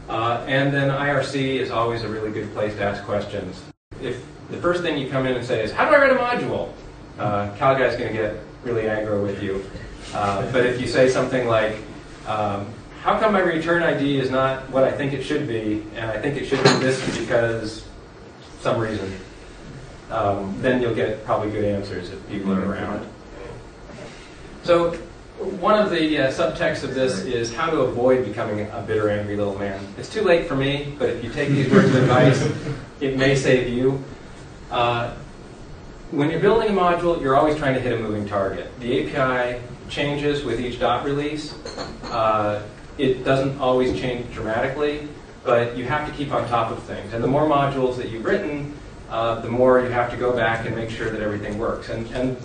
And then IRC is always a really good place to ask questions. If the first thing you come in and say is, how do I write a module? Calguy is going to get really aggro with you. But if you say something like, how come my return ID is not what I think it should be, and I think it should be this because some reason, then you'll get probably good answers if people are around. So one of the subtexts of this is how to avoid becoming a bitter, angry little man. It's too late for me, but if you take these words of advice, it may save you. When you're building a module, you're always trying to hit a moving target. The API changes with each dot release. It doesn't always change dramatically, but you have to keep on top of things. And the more modules that you've written, the more you have to go back and make sure that everything works. And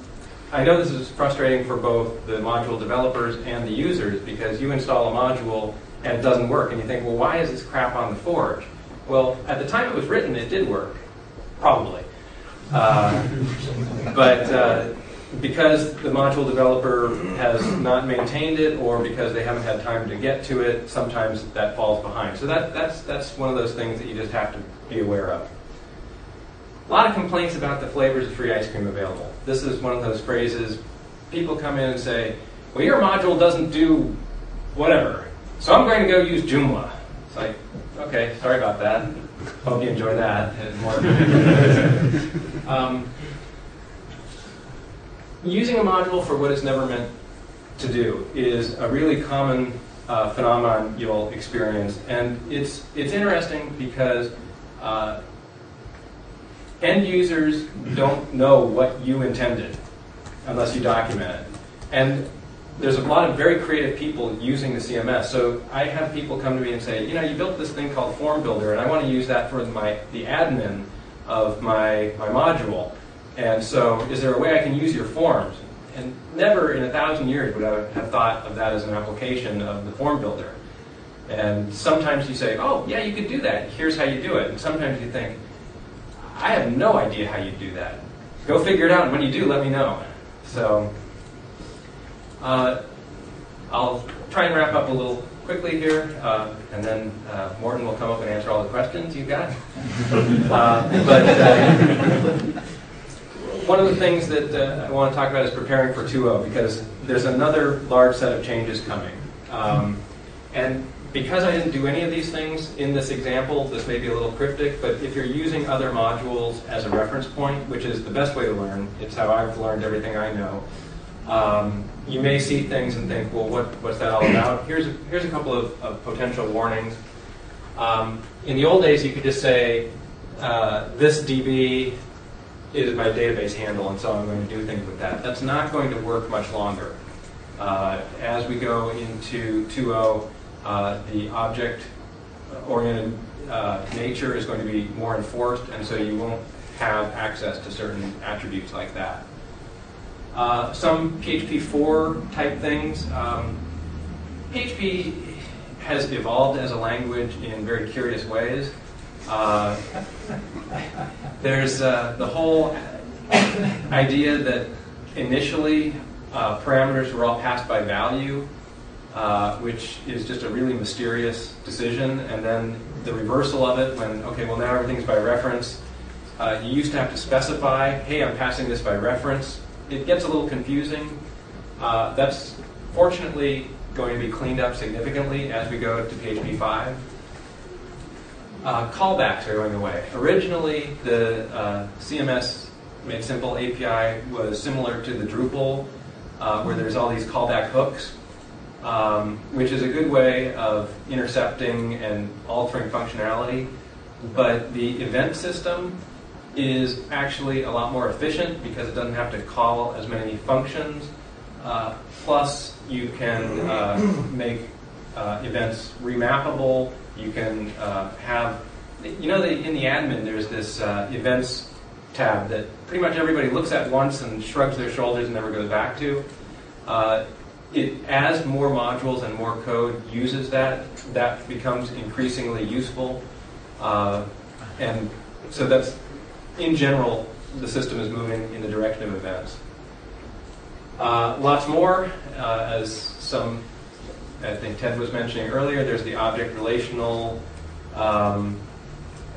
I know this is frustrating for both the module developers and the users, because you install a module and it doesn't work, and you think, well, why is this crap on the forge? Well, at the time it was written, it did work, probably. But because the module developer has not maintained it, or because they haven't had time to get to it, sometimes that falls behind. So that's one of those things that you just have to be aware of. A lot of complaints about the flavors of free ice cream available. This is one of those phrases. People come in and say, well, your module doesn't do whatever, so I'm going to go use Joomla. It's like, okay, sorry about that. Hope you enjoy that. Using a module for what it's never meant to do is a really common phenomenon you'll experience. And it's interesting because end users don't know what you intended unless you document it. And there's a lot of very creative people using the CMS. So I have people come to me and say, you know, you built this thing called Form Builder, and I want to use that for the admin of my module. And so is there a way I can use your forms? And never in 1,000 years would I have thought of that as an application of the Form Builder. And sometimes you say, oh, yeah, you could do that. Here's how you do it. And sometimes you think, I have no idea how you do that. Go figure it out, and when you do, let me know. So I'll try and wrap up a little quickly here, and then Morton will come up and answer all the questions you've got. One of the things that I want to talk about is preparing for 2.0, because there's another large set of changes coming. And because I didn't do any of these things in this example, this may be a little cryptic, but if you're using other modules as a reference point, which is the best way to learn, it's how I've learned everything I know, you may see things and think, well, what's that all about? Here's a couple of potential warnings. In the old days, you could just say, this DB is my database handle, and so I'm going to do things with that. That's not going to work much longer. As we go into 2.0, the object-oriented nature is going to be more enforced, and so you won't have access to certain attributes like that. Some PHP 4 type things. PHP has evolved as a language in very curious ways. There's the whole idea that initially parameters were all passed by value, which is just a really mysterious decision, and then the reversal of it when, okay, well now everything's by reference. You used to have to specify, hey, I'm passing this by reference. It gets a little confusing. That's fortunately going to be cleaned up significantly as we go to PHP 5. Callbacks are going away. Originally, the CMS Made Simple API was similar to the Drupal, where there's all these callback hooks, which is a good way of intercepting and altering functionality. But the event system is actually a lot more efficient because it doesn't have to call as many functions. Plus, you can make events remappable. You can have, you know, in the admin there's this events tab that pretty much everybody looks at once and shrugs their shoulders and never goes back to. As more modules and more code uses that becomes increasingly useful. And so that's, in general, the system is moving in the direction of events. Lots more, as some I think Ted was mentioning earlier, there's the object relational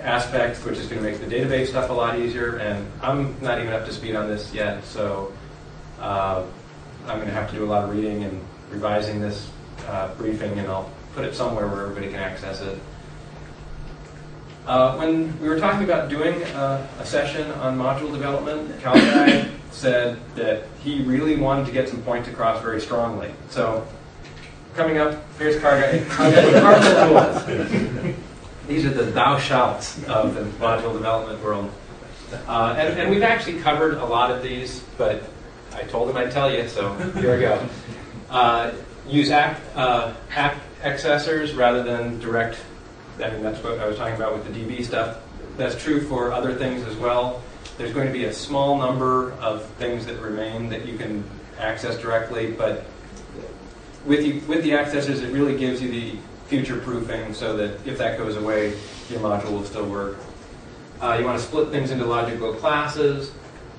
aspect, which is going to make the database stuff a lot easier. And I'm not even up to speed on this yet, so I'm going to have to do a lot of reading and revising this briefing, and I'll put it somewhere where everybody can access it. When we were talking about doing a session on module development, Calguy said that he really wanted to get some points across very strongly. So coming up, here's Calguy. Cardinal rules. These are the thou shalts of the module development world. And we've actually covered a lot of these, but I told him I'd tell you, so here we go. Use act accessors rather than direct. I mean, that's what I was talking about with the DB stuff. That's true for other things as well. There's going to be a small number of things that remain that you can access directly, but with the accessors, it really gives you the future proofing so that if that goes away, your module will still work. You want to split things into logical classes,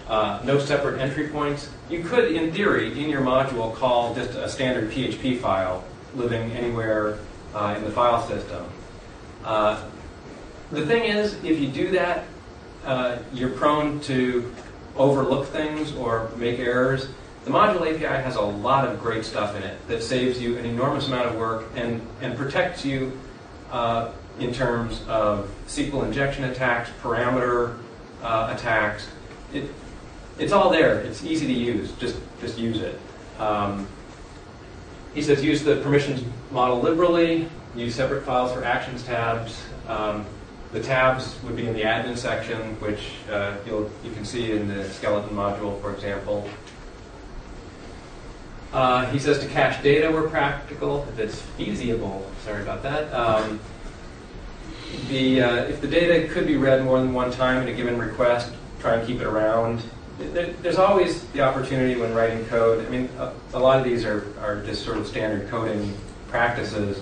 no separate entry points. You could, in theory, in your module, call just a standard PHP file living anywhere in the file system. The thing is, if you do that, you're prone to overlook things or make errors. The module API has a lot of great stuff in it that saves you an enormous amount of work and protects you in terms of SQL injection attacks, parameter attacks. It's all there. It's easy to use. Just use it. He says use the permissions model liberally. Use separate files for actions tabs. The tabs would be in the admin section, which you can see in the skeleton module, for example. He says to cache data where practical, if it's feasible. Sorry about that. If the data could be read more than one time in a given request, try and keep it around. There's always the opportunity when writing code. I mean, a lot of these are just sort of standard coding practices.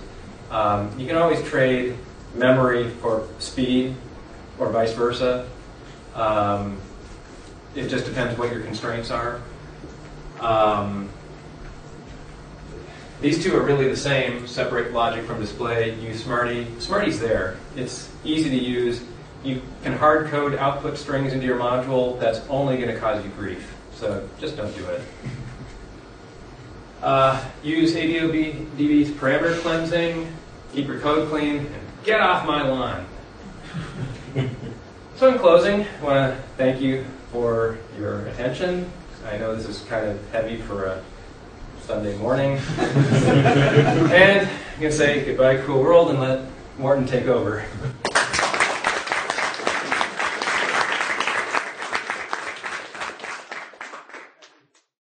You can always trade memory for speed or vice versa. It just depends what your constraints are. These two are really the same. Separate logic from display. Use Smarty. Smarty's there. It's easy to use. You can hard code output strings into your module. That's only going to cause you grief. So just don't do it. Use ADOB's parameter cleansing. Keep your code clean. And get off my lawn. So in closing, I want to thank you for your attention. I know this is kind of heavy for a Sunday morning. And I'm going to say goodbye, cool world, and let Morton take over.